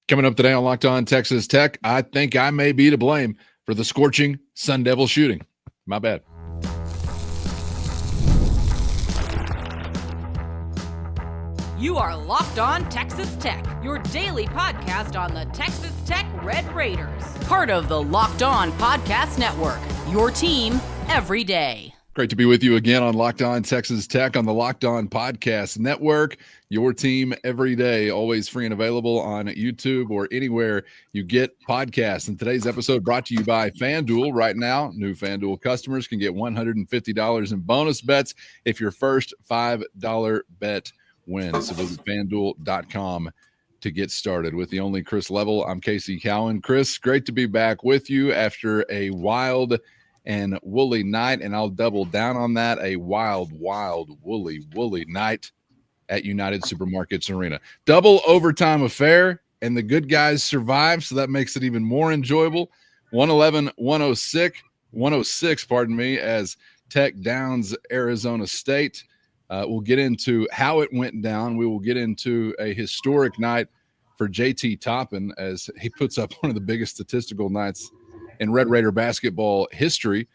Coming up today on Locked On Texas Tech, I think I may be to blame for the scorching Sun Devil shooting. My bad. You are Locked On Texas Tech, your daily podcast on the Texas Tech Red Raiders. Part of the Locked On Podcast Network, your team every day. Great to be with you again on Locked On Texas Tech on the Locked On Podcast Network. Your team every day, always free and available on YouTube or anywhere you get podcasts. And today's episode brought to you by FanDuel. Right now, new FanDuel customers can get $150 in bonus bets if your first $5 bet wins. So visit FanDuel.com to get started. With the only Chris Level, I'm Casey Cowan. Chris, great to be back with you after a wild and woolly night, and I'll double down on that, a wild, woolly night at United Supermarkets Arena. Double overtime affair, and the good guys survived, so that makes it even more enjoyable. 111-106, as Tech downs Arizona State. We'll get into how it went down. We will get into a historic night for JT Toppin as he puts up one of the biggest statistical nights in Red Raider basketball history.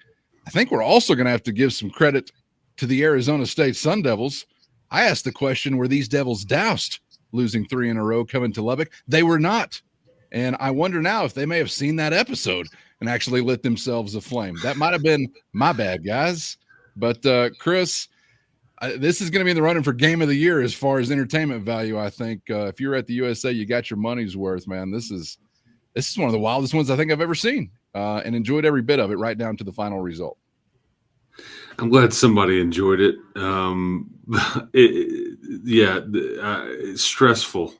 I think we're also going to have to give some credit to the Arizona State Sun Devils. I asked the question, were these Devils doused, losing 3 in a row coming to Lubbock? They were not. And I wonder now if they may have seen that episode and actually lit themselves aflame. That might have been my bad, guys. But, Chris, this is going to be in the running for Game of the Year as far as entertainment value, I think. If you're at the USA, you got your money's worth, man. This is one of the wildest ones I think I've ever seen. And enjoyed every bit of it right down to the final result. I'm glad somebody enjoyed it. Stressful.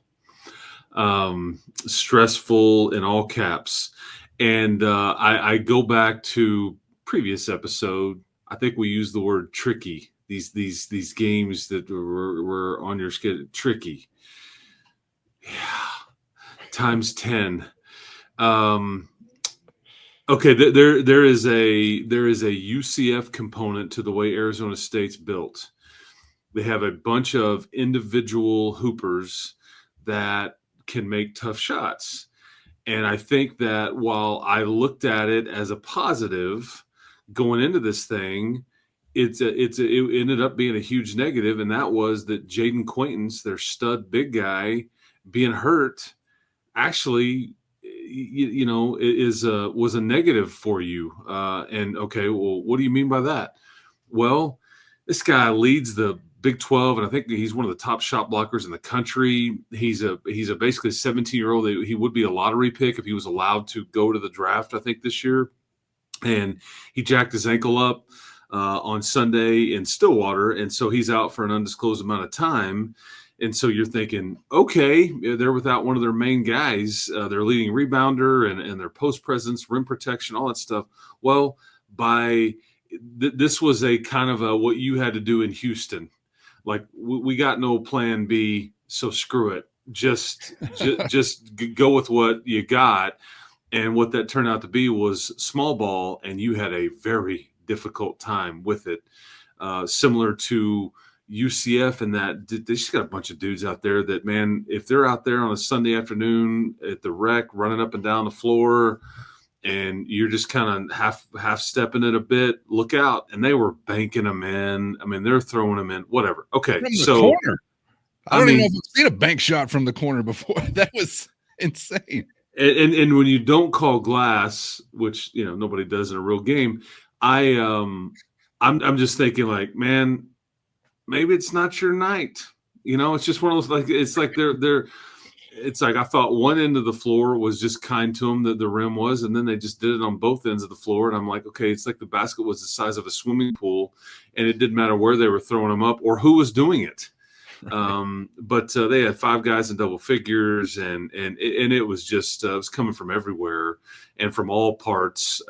Stressful in all caps. And I go back to previous episode. I think we used the word tricky. These games that were on your schedule, tricky. Yeah. Times 10. Okay, there is a UCF component to the way Arizona State's built. They have a bunch of individual hoopers that can make tough shots. And I think that while I looked at it as a positive going into this thing, it ended up being a huge negative, and that was that Jaden Quaintance, their stud big guy, being hurt, actually was a negative for you. And okay, well, what do you mean by that? Well, this guy leads the Big 12, and I think he's one of the top shot blockers in the country. He's a basically 17-year-old. He would be a lottery pick if he was allowed to go to the draft, I think, this year. And he jacked his ankle up on Sunday in Stillwater, and so he's out for an undisclosed amount of time. And so you're thinking, okay, they're without one of their main guys, their leading rebounder and their post presence, rim protection, all that stuff. Well, this was a kind of what you had to do in Houston. Like, we got no plan B, so screw it. Just go with what you got. And what that turned out to be was small ball, and you had a very difficult time with it, similar to UCF, and that they just got a bunch of dudes out there that, man, if they're out there on a Sunday afternoon at the rec running up and down the floor and you're just kind of half stepping it a bit, look out. And they were banking them in. I mean, they're throwing them in, whatever. Okay. From the corner. I don't even know if I've seen a bank shot from the corner before. That was insane. And when you don't call glass, which, nobody does in a real game, I'm just thinking, like, man, maybe it's not your night. It's just one of those, it's like I thought one end of the floor was just kind to them, that the rim was, and then they just did it on both ends of the floor. And I'm like, okay, it's like the basket was the size of a swimming pool, and it didn't matter where they were throwing them up or who was doing it. But they had 5 guys in double figures, and it was just, it was coming from everywhere and from all parts.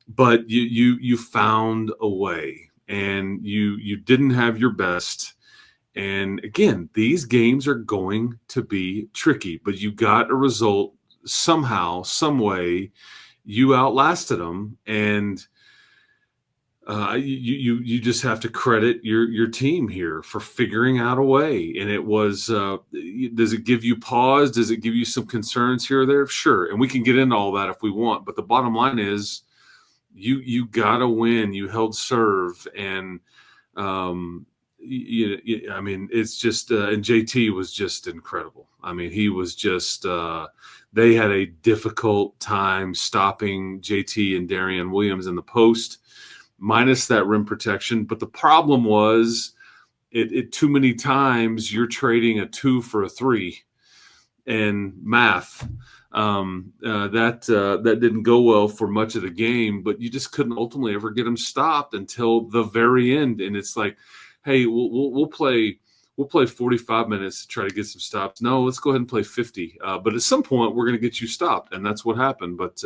But you found a way. And you didn't have your best. And again, these games are going to be tricky, but you got a result somehow, some way. You outlasted them. And you just have to credit your team here for figuring out a way. And it was, does it give you pause? Does it give you some concerns here or there? Sure. And we can get into all that if we want. But the bottom line is you got to win. You held serve. And, I mean, it's just, and JT was just incredible. I mean, he was just, they had a difficult time stopping JT and Darrion Williams in the post, minus that rim protection. But the problem was it too many times you're trading a 2 for a 3 and math. That didn't go well for much of the game, but you just couldn't ultimately ever get them stopped until the very end. And it's like, hey, we'll play 45 minutes to try to get some stops. No, let's go ahead and play 50. But at some point we're going to get you stopped. And that's what happened. But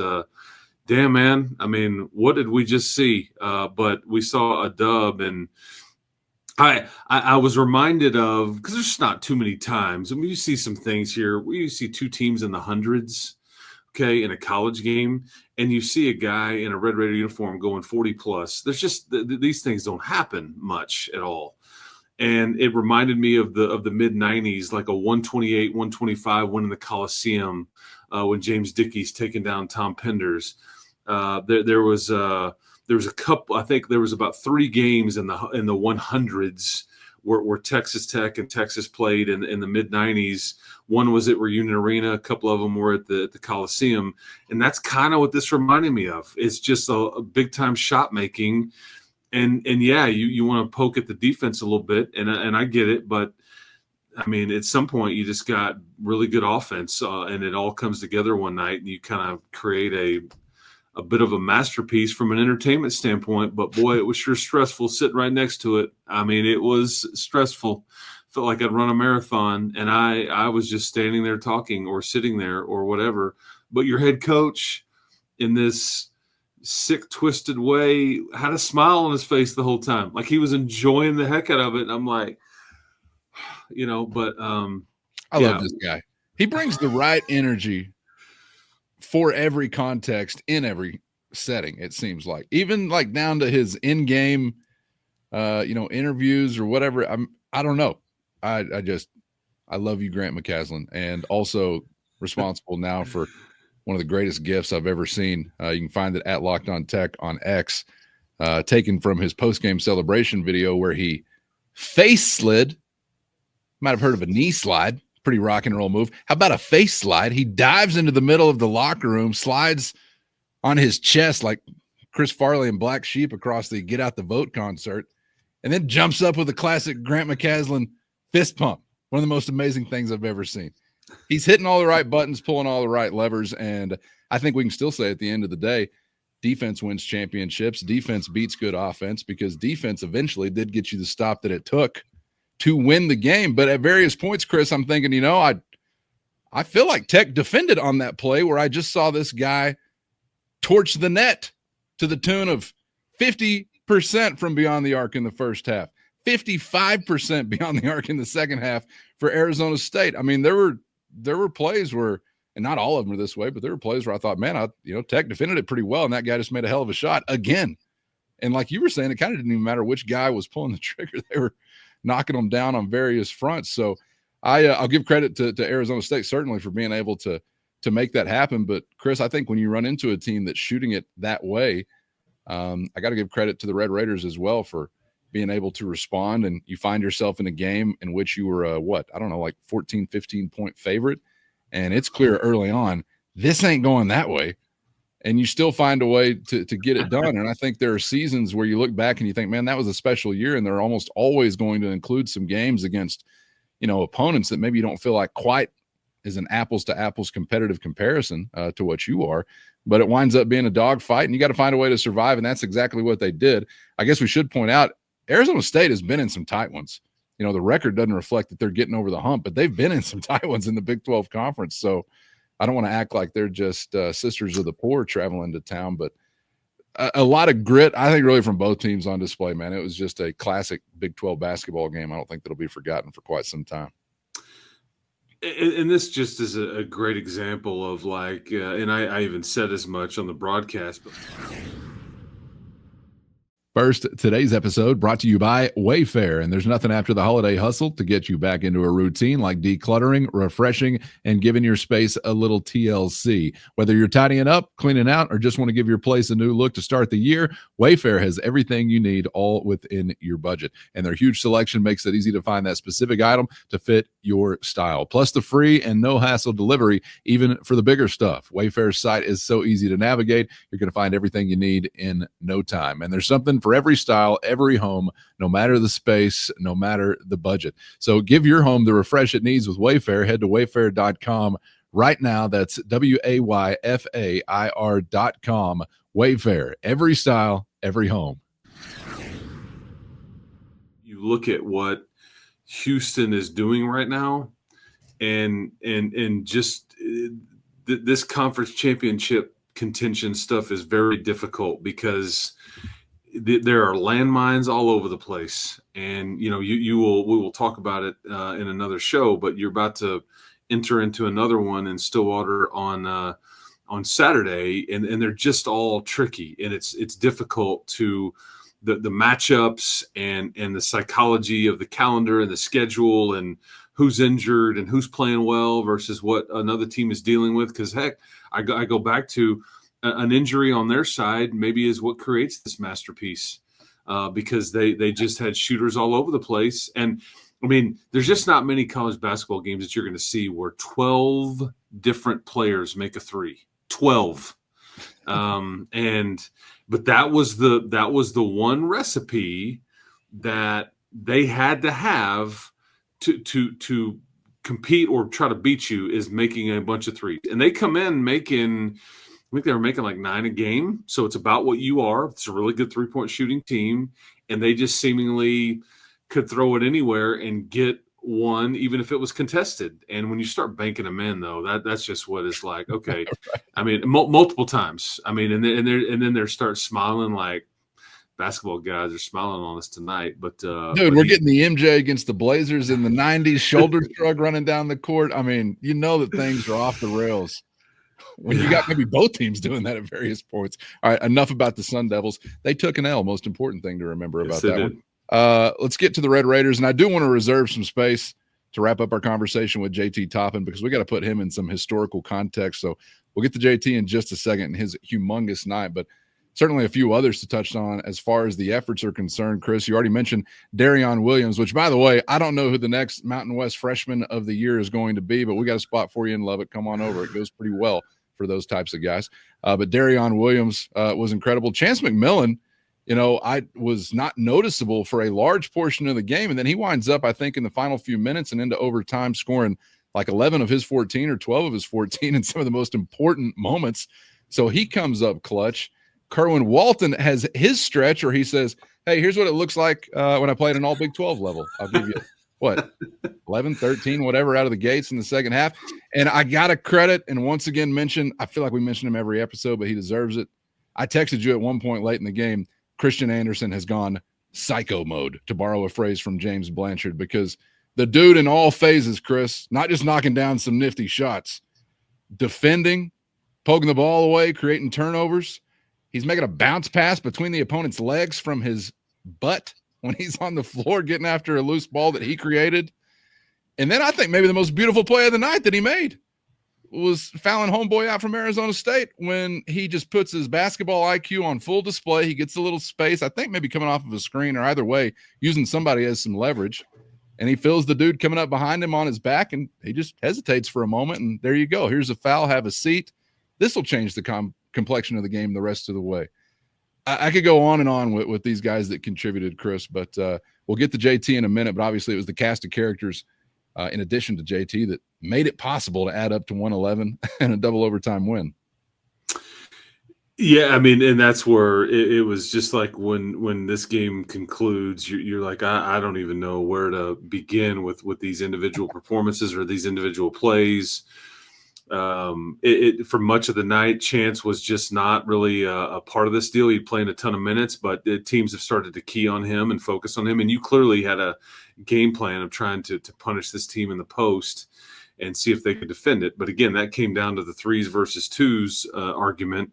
damn, man, I mean, what did we just see? But we saw a dub, and I was reminded of, because there's just not too many times. I mean, you see some things here where you see two teams in the hundreds, okay, in a college game, and you see a guy in a Red Raider uniform going 40 plus. There's just these things don't happen much at all. And it reminded me of the mid 90s, like a 128, 125 win in the Coliseum when James Dickey's taking down Tom Penders. There was a couple. I think there was about 3 games in the 100s where Texas Tech and Texas played in the mid 90s. One was at Reunion Arena. A couple of them were at the Coliseum, and that's kind of what this reminded me of. It's just a big time shot making, and yeah, you want to poke at the defense a little bit, and I get it, but I mean, at some point you just got really good offense, and it all comes together one night, and you kind of create a bit of a masterpiece from an entertainment standpoint. But boy, it was sure stressful sitting right next to it. I mean, it was stressful. Felt like I'd run a marathon, and I was just standing there talking or sitting there or whatever. But your head coach, in this sick, twisted way, had a smile on his face the whole time, like he was enjoying the heck out of it. And I'm like, but I love this guy. He brings the right energy for every context in every setting. It seems like, even like down to his in-game, interviews or whatever. I don't know. I love you, Grant McCaslin, and also responsible now for one of the greatest gifts I've ever seen. You can find it at Locked On Tech on X, taken from his post-game celebration video where he face slid. Might have heard of a knee slide. Pretty rock and roll move. How about a face slide? He dives into the middle of the locker room, slides on his chest like Chris Farley and Black Sheep across the Get Out the Vote concert, and then jumps up with a classic Grant McCaslin fist pump. One of the most amazing things I've ever seen. He's hitting all the right buttons, pulling all the right levers, and I think we can still say at the end of the day, defense wins championships. Defense beats good offense, because defense eventually did get you the stop that it took to win the game. But at various points, Chris, I'm thinking, I feel like Tech defended on that play where I just saw this guy torch the net to the tune of 50% from beyond the arc in the first half, 55% beyond the arc in the second half for Arizona State. I mean, there were plays where, and not all of them are this way, but there were plays where I thought, man, Tech defended it pretty well, and that guy just made a hell of a shot again. And like you were saying, it kind of didn't even matter which guy was pulling the trigger. They were knocking them down on various fronts. So I'll give credit to Arizona State certainly for being able to make that happen. But Chris, I think when you run into a team that's shooting it that way, I got to give credit to the Red Raiders as well for being able to respond. And you find yourself in a game in which you were like 14, 15 point favorite. And it's clear early on, this ain't going that way. And you still find a way to get it done. And I think there are seasons where you look back and you think, man, that was a special year. And they're almost always going to include some games against, opponents that maybe you don't feel like quite is an apples to apples competitive comparison to what you are. But it winds up being a dogfight, and you got to find a way to survive. And that's exactly what they did. I guess we should point out Arizona State has been in some tight ones. The record doesn't reflect that they're getting over the hump, but they've been in some tight ones in the Big 12 conference. So I don't want to act like they're just sisters of the poor traveling to town, but a lot of grit, I think, really from both teams on display, man. It was just a classic Big 12 basketball game. I don't think that'll be forgotten for quite some time. And this just is a great example of and I even said as much on the broadcast, but First, today's episode brought to you by Wayfair, and there's nothing after the holiday hustle to get you back into a routine like decluttering, refreshing, and giving your space a little TLC. Whether you're tidying up, cleaning out, or just want to give your place a new look to start the year, Wayfair has everything you need all within your budget, and their huge selection makes it easy to find that specific item to fit your style. Plus the free and no hassle delivery, even for the bigger stuff. Wayfair's site is so easy to navigate. You're going to find everything you need in no time, and there's something for every style, every home, no matter the space, no matter the budget. So give your home the refresh it needs with Wayfair. Head to wayfair.com right now. That's WAYFAIR.com. Wayfair, every style, every home. You look at what Houston is doing right now, and just this conference championship contention stuff is very difficult because there are landmines all over the place, and we will talk about it in another show. But you're about to enter into another one in Stillwater on Saturday, and they're just all tricky, and it's difficult to the matchups and the psychology of the calendar and the schedule and who's injured and who's playing well versus what another team is dealing with. Because heck, I go back to an injury on their side maybe is what creates this masterpiece because they just had shooters all over the place. And I mean, there's just not many college basketball games that you're going to see where 12 different players make a three. 12. But that was the one recipe that they had to have to compete or try to beat you, is making a bunch of threes. And they come in making, I think they were making like 9 a game. So it's about what you are. It's a really good 3-point shooting team. And they just seemingly could throw it anywhere and get one, even if it was contested. And when you start banking them in, though, that's just what it's like. Okay. Right. I mean, multiple times. I mean, and then they start smiling like basketball guys are smiling on us tonight. But dude, we're getting the MJ against the Blazers in the 90s shoulder shrug running down the court. I mean, you know that things are off the rails when you got maybe both teams doing that at various points. All right, enough about the Sun Devils. They took an L. Most important thing to remember about that one. Let's get to the Red Raiders, and I do want to reserve some space to wrap up our conversation with JT Toppin because we got to put him in some historical context. So we'll get to JT in just a second and his humongous night, but certainly a few others to touch on as far as the efforts are concerned. Chris, you already mentioned Darrion Williams, which, by the way, I don't know who the next Mountain West freshman of the year is going to be, but we got a spot for you in Lubbock. Come on over. It goes pretty well for those types of guys. But Darrion Williams was incredible. Chance McMillian, I was not noticeable for a large portion of the game. And then he winds up, I think, in the final few minutes and into overtime scoring like 11 of his 14 or 12 of his 14 in some of the most important moments. So he comes up clutch. Kerwin Walton has his stretch where he says, hey, here's what it looks like when I played an all Big 12 level. I'll give you, 11, 13, whatever, out of the gates in the second half. And I got to credit and once again mention, I feel like we mention him every episode, but he deserves it. I texted you at one point late in the game, Christian Anderson has gone psycho mode, to borrow a phrase from James Blanchard, because the dude in all phases, Chris, not just knocking down some nifty shots, defending, poking the ball away, creating turnovers. He's making a bounce pass between the opponent's legs from his butt when he's on the floor getting after a loose ball that he created. And then I think maybe the most beautiful play of the night that he made was fouling homeboy out from Arizona State when he just puts his basketball IQ on full display. He gets a little space, I think maybe coming off of a screen or either way, using somebody as some leverage. And he feels the dude coming up behind him on his back, and he just hesitates for a moment, and there you go. Here's a foul, have a seat. This will change the complexion of the game the rest of the way. I could go on and on with these guys that contributed, Chris, but we'll get to JT in a minute. But obviously it was the cast of characters in addition to JT that made it possible to add up to 111 and a double overtime win. Yeah, I mean, and that's where it was just like when this game concludes, you're like, I don't even know where to begin with these individual performances or these individual plays. For much of the night, Chance was just not really a part of this deal. He'd playing a ton of minutes, but the teams have started to key on him and focus on him. And you clearly had a game plan of trying to punish this team in the post and see if they could defend it. But again, that came down to the 3s versus 2s argument.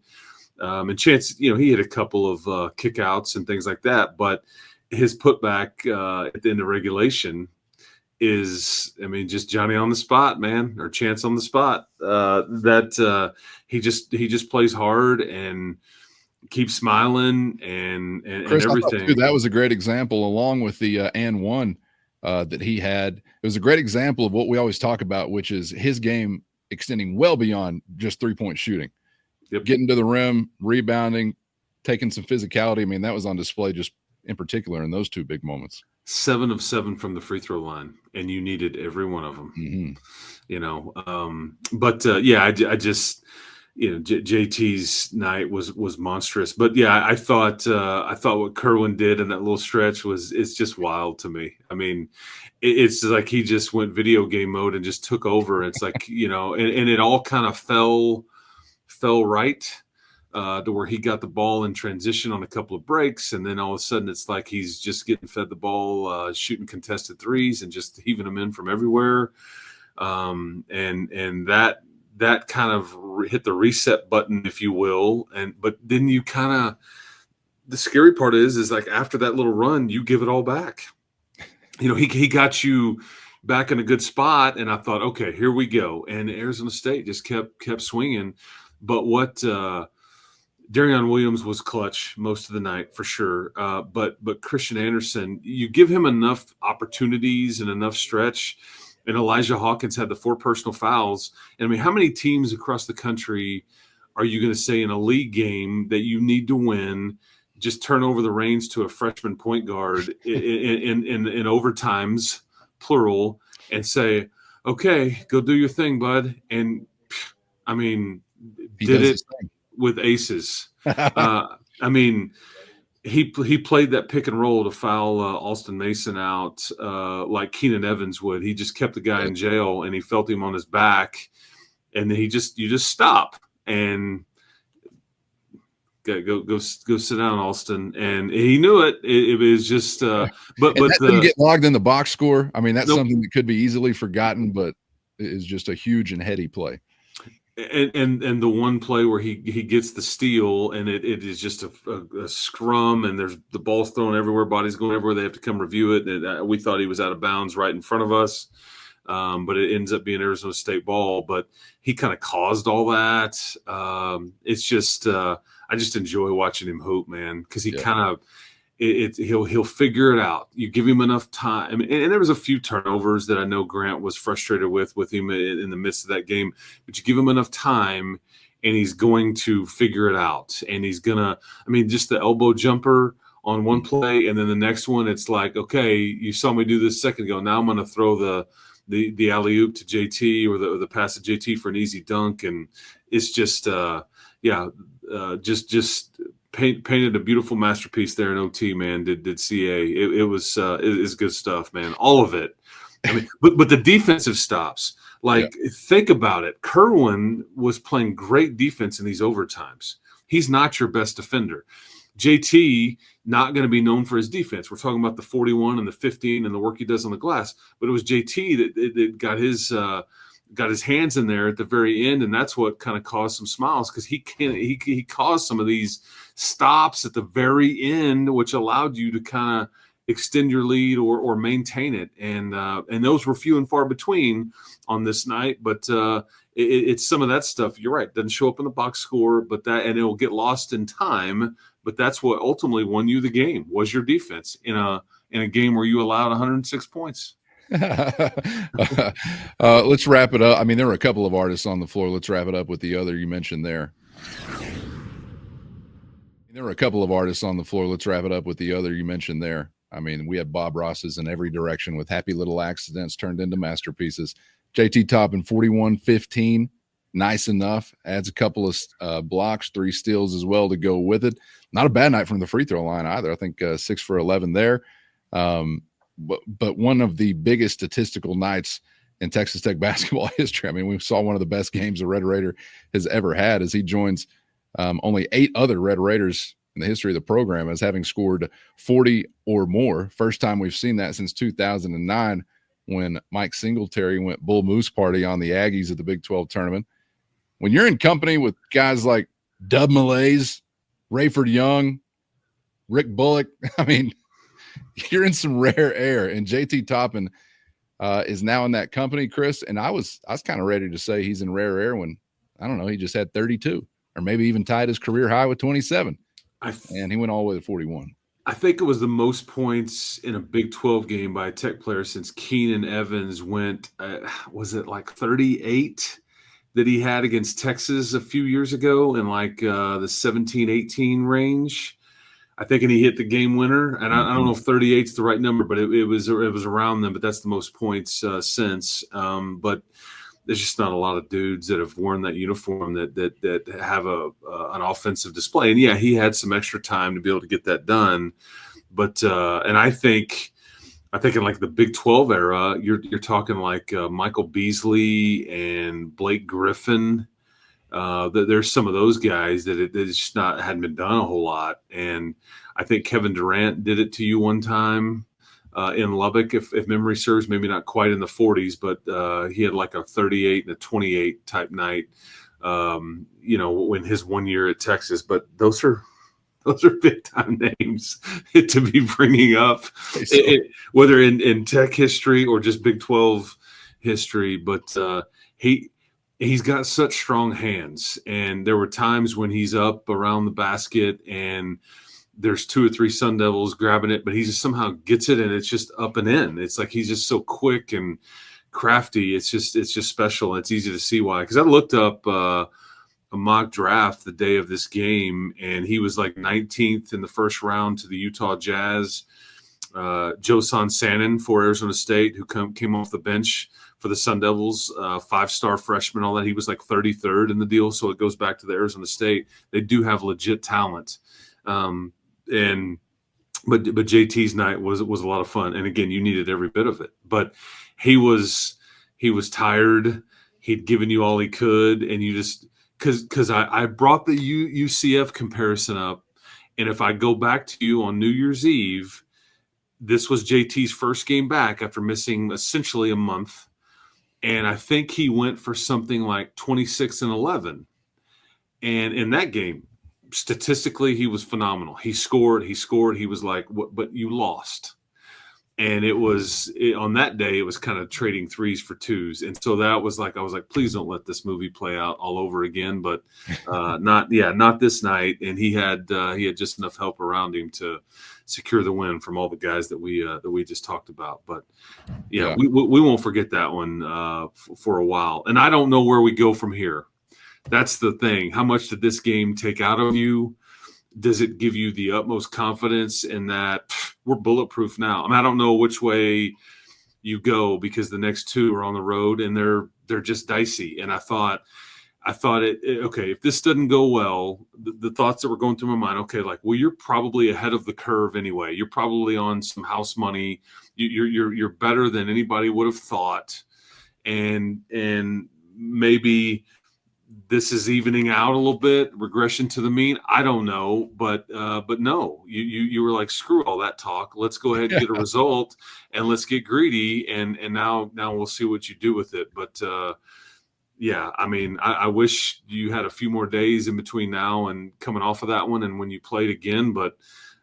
And Chance, he had a couple of kickouts and things like that, but his putback at the end of regulation is, just Johnny on the spot, man, or Chance on the spot. He just plays hard and keeps smiling and Chris, everything. I thought, too, that was a great example, along with the and one that he had. It was a great example of what we always talk about, which is his game extending well beyond just 3-point shooting. Yep. Getting to the rim, rebounding, taking some physicality. That was on display just in particular in those two big moments. 7 of 7 from the free throw line, and you needed every one of them. I just JT's night was monstrous. But yeah, I thought what Kerwin did in that little stretch it's just wild to me. It's like he just went video game mode and just took over. It's like, and it all kind of fell right to where he got the ball in transition on a couple of breaks, and then all of a sudden it's like he's just getting fed the ball, shooting contested threes and just heaving them in from everywhere. And that kind of hit the reset button, if you will. But then you the scary part is like after that little run, you give it all back. He got you back in a good spot, and I thought, okay, here we go. And Arizona State just kept swinging. But what Darrion Williams was clutch most of the night for sure. But Christian Anderson, you give him enough opportunities and enough stretch. And Elijah Hawkins had the 4 personal fouls. And how many teams across the country are you going to say in a league game that you need to win, just turn over the reins to a freshman point guard in overtimes, plural, and say, okay, go do your thing, bud. And did it with aces. He played that pick and roll to foul Alston Mason out like Keenan Evans would. He just kept the guy in jail, and he felt him on his back, and then you just stop and go sit down, Alston. And he knew it. It was just but that didn't get logged in the box score. That's something that could be easily forgotten, but it is just a huge and heady play. And the one play where he gets the steal, and it is just a scrum, and there's the ball's thrown everywhere, bodies going everywhere. They have to come review it. And we thought he was out of bounds right in front of us, but it ends up being Arizona State ball. But he kind of caused all that. It's just I just enjoy watching him hoop, man, because he he'll figure it out. You give him enough time. And there was a few turnovers that I know Grant was frustrated with him in the midst of that game, but you give him enough time and he's going to figure it out. And he's gonna, just the elbow jumper on one play, and then the next one, it's like, okay, you saw me do this a second ago. Now I'm going to throw the alley-oop to JT or the pass to JT for an easy dunk. And it's just, just painted a beautiful masterpiece there in OT, man. Did CA. It was good stuff, man. All of it. But the defensive stops, think about it. Kerwin was playing great defense in these overtimes. He's not your best defender. JT, not going to be known for his defense. We're talking about the 41 and the 15 and the work he does on the glass. But it was JT that got his hands in there at the very end, and that's what kind of caused some smiles, because he caused some of these stops at the very end, which allowed you to kind of extend your lead or maintain it. And those were few and far between on this night. But it's some of that stuff. You're right. Doesn't show up in the box score, and it'll get lost in time. But that's what ultimately won you the game, was your defense in a game where you allowed 106 points. Let's wrap it up. There were a couple of artists on the floor. Let's wrap it up with the other you mentioned there. We had Bob Rosses in every direction with happy little accidents turned into masterpieces. JT Toppin, 41-15. Nice enough. Adds a couple of blocks, 3 steals as well to go with it. Not a bad night from the free throw line either. I think 6 for 11 there. But one of the biggest statistical nights in Texas Tech basketball history. We saw one of the best games a Red Raider has ever had, as he joins only 8 other Red Raiders in the history of the program as having scored 40 or more. First time we've seen that since 2009, when Mike Singletary went Bull Moose Party on the Aggies at the Big 12 tournament. When you're in company with guys like Dub Malays, Rayford Young, Rick Bullock. I mean, you're in some rare air, and JT Toppin is now in that company, Chris. And I was kind of ready to say he's in rare air when, I don't know, he just had 32 or maybe even tied his career high with 27. And he went all the way to 41. I think it was the most points in a Big 12 game by a Tech player since Keenan Evans went, was it like 38 that he had against Texas a few years ago in like the 17-18 range? I think, and he hit the game winner. And I don't know if 38 is the right number, but it was around them. But that's the most points since. But there's just not a lot of dudes that have worn that uniform that have an offensive display. And yeah, he had some extra time to be able to get that done. But and I think in like the Big 12 era, you're talking like Michael Beasley and Blake Griffin. There's some of those guys that it's just hadn't been done a whole lot. And I think Kevin Durant did it to you one time in Lubbock, if memory serves, maybe not quite in the 40s, but he had like a 38 and a 28 type night, in his 1 year at Texas. But those are big time names to be bringing up, whether in Tech history or just Big 12 history. But he's got such strong hands, and there were times when he's up around the basket and there's 2 or 3 Sun Devils grabbing it, but he just somehow gets it and it's just up and in. It's like he's just so quick and crafty. It's just special. It's easy to see why. Because I looked up a mock draft the day of this game, and he was like 19th in the first round to the Utah Jazz. Joe Sansanin for Arizona State, who came off the bench for the Sun Devils, 5-star freshman, all that. He was like 33rd in the deal, so it goes back to the Arizona State. They do have legit talent. But JT's night was a lot of fun. And again, you needed every bit of it, but he was tired. He'd given you all he could. And you just, cause I brought the UCF comparison up. And if I go back to you on New Year's Eve, this was JT's first game back after missing essentially a month. And I think he went for something like 26 and 11. And in that game, statistically, he was phenomenal. He scored. He was like, what, but you lost. And on that day, it was kind of trading 3s for 2s. And so that was like, I was like, please don't let this movie play out all over again. But not this night. And he had just enough help around him to secure the win from all the guys that we just talked about. But yeah. we won't forget that one for a while. And I don't know where we go from here. That's the thing. How much did this game take out of you? Does it give you the utmost confidence in that we're bulletproof now? I mean, I don't know which way you go because the next 2 are on the road and they're just dicey. And I thought okay, if this doesn't go well, the thoughts that were going through my mind, okay, like, well, you're probably ahead of the curve anyway. You're probably on some house money. You're better than anybody would have thought. And maybe this is evening out a little bit, regression to the mean. I don't know, but no, you were like, screw all that talk. Let's go ahead and get a result, and let's get greedy. And now we'll see what you do with it. But yeah, I mean, I wish you had a few more days in between now and coming off of that one, and when you played again. But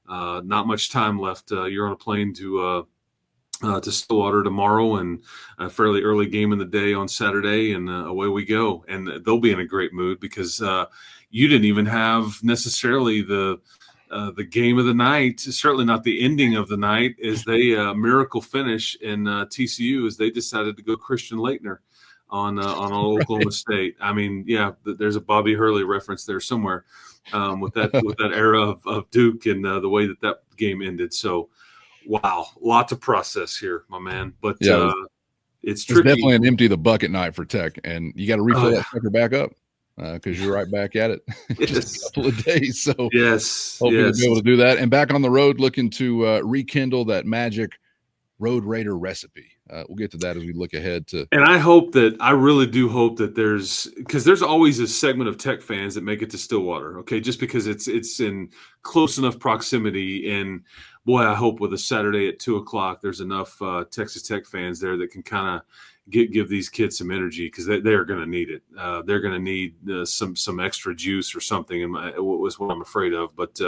not much time left. You're on a plane to Stillwater tomorrow, and a fairly early game in the day on Saturday, and away we go. And they'll be in a great mood because you didn't even have necessarily the game of the night, certainly not the ending of the night, as they miracle finish in TCU as they decided to go Christian Laettner on Oklahoma State. I mean, yeah, there's a Bobby Hurley reference there somewhere with that era of Duke and the way that game ended. So, wow, lot to process here, my man. But yeah, it's tricky. It's definitely an empty the bucket night for Tech, and you got to refill that sucker back up because you're right back at it in just a couple of days. So hopefully we'll be able to do that. And back on the road, looking to rekindle that magic Road Raider recipe. We'll get to that as we look ahead to. And I really do hope that because there's always a segment of Tech fans that make it to Stillwater. Okay, just because it's in close enough proximity. And boy, I hope with a Saturday at 2:00, there's enough Texas Tech fans there that can kind of give these kids some energy, because they're going to need it. They're going to need some extra juice or something. And was what I'm afraid of. But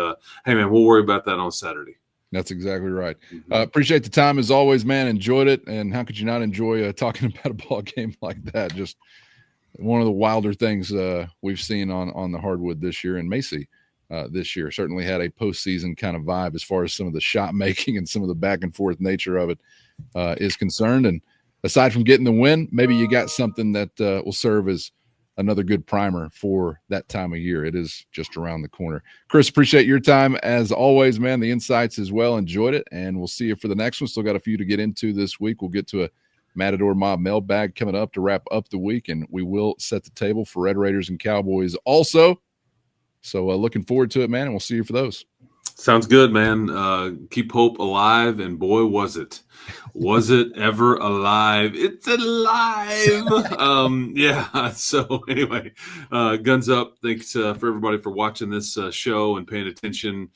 hey, man, we'll worry about that on Saturday. That's exactly right. Appreciate the time as always, man. Enjoyed it. And how could you not enjoy talking about a ball game like that? Just one of the wilder things we've seen on the hardwood this year. And Macy this year certainly had a postseason kind of vibe as far as some of the shot making and some of the back and forth nature of it is concerned. And aside from getting the win, maybe you got something that will serve as another good primer for that time of year. It is just around the corner. Chris, appreciate your time as always, man. The insights as well. Enjoyed it. And we'll see you for the next one. Still got a few to get into this week. We'll get to a Matador Mob mailbag coming up to wrap up the week, and we will set the table for Red Raiders and Cowboys also. So looking forward to it, man. And we'll see you for those. Sounds good, man. Keep hope alive, and boy, was it ever alive? It's alive. Yeah. So anyway, guns up. Thanks for everybody for watching this show and paying attention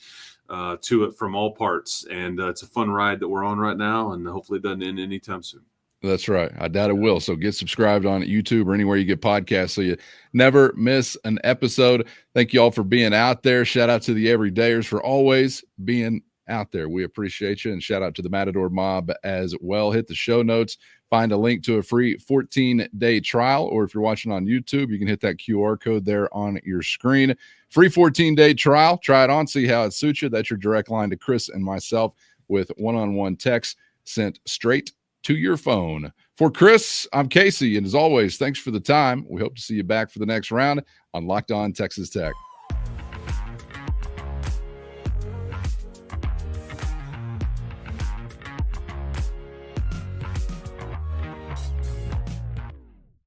to it from all parts. And it's a fun ride that we're on right now, and hopefully it doesn't end anytime soon. That's right. I doubt it will. So get subscribed on YouTube or anywhere you get podcasts so you never miss an episode. Thank you all for being out there. Shout out to the everydayers for always being out there. We appreciate you. And shout out to the Matador Mob as well. Hit the show notes. Find a link to a free 14-day trial. Or if you're watching on YouTube, you can hit that QR code there on your screen. Free 14-day trial. Try it on. See how it suits you. That's your direct line to Chris and myself with one-on-one text sent straight to your phone. For Chris, I'm Casey, and as always, thanks for the time. We hope to see you back for the next round on Locked On Texas Tech.